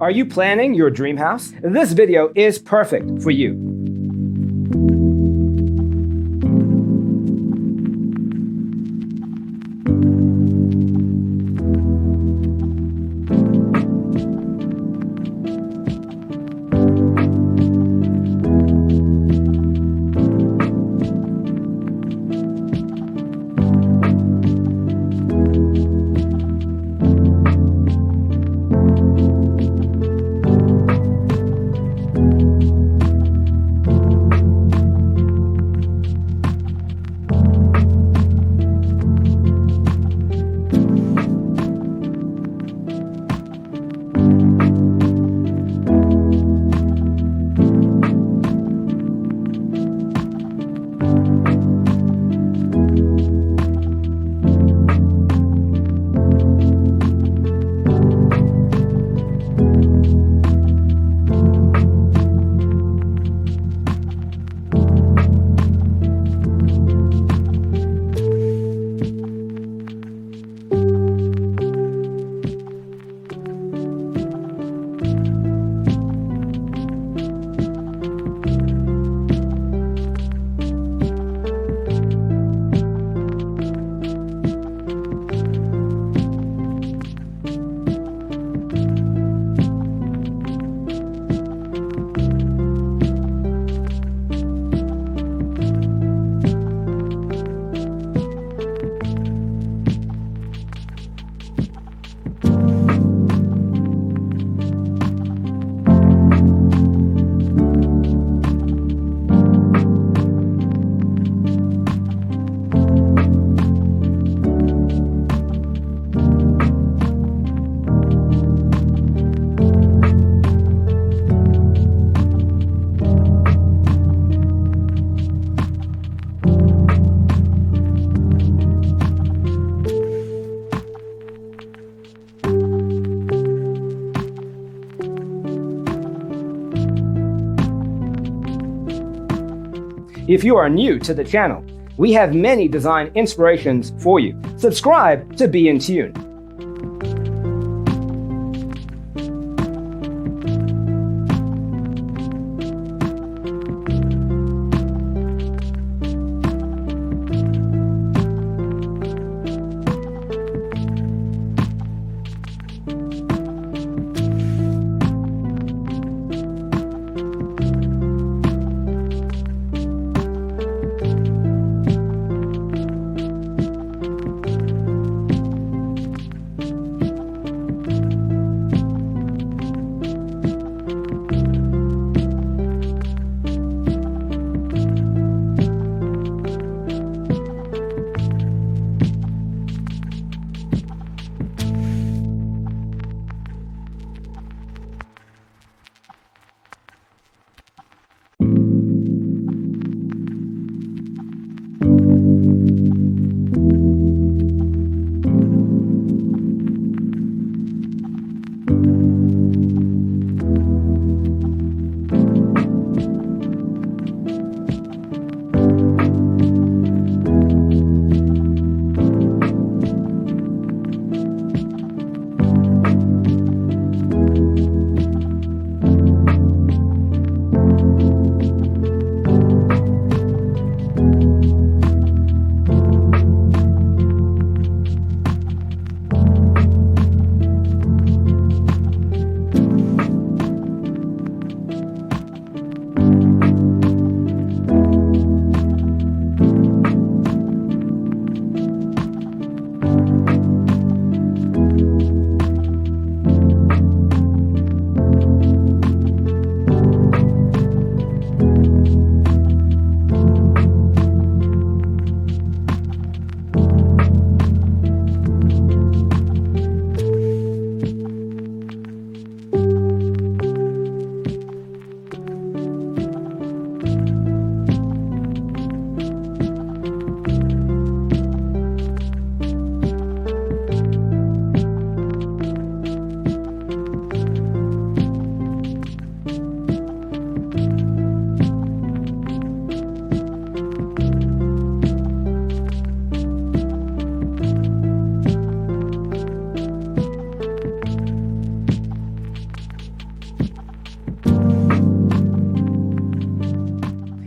Are you planning your dream house? This video is perfect for you. If you are new to the channel, we have many design inspirations for you. Subscribe to be in tune.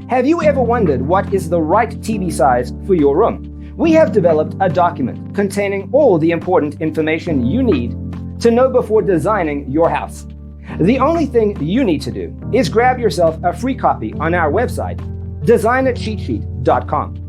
Have you ever wondered what is the right TV size for your room? We have developed a document containing all the important information you need to know before designing your house. The only thing you need to do is grab yourself a free copy on our website, designitcheatsheet.com.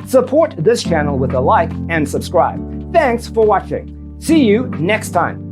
Support this channel with a like and subscribe. Thanks for watching. See you next time.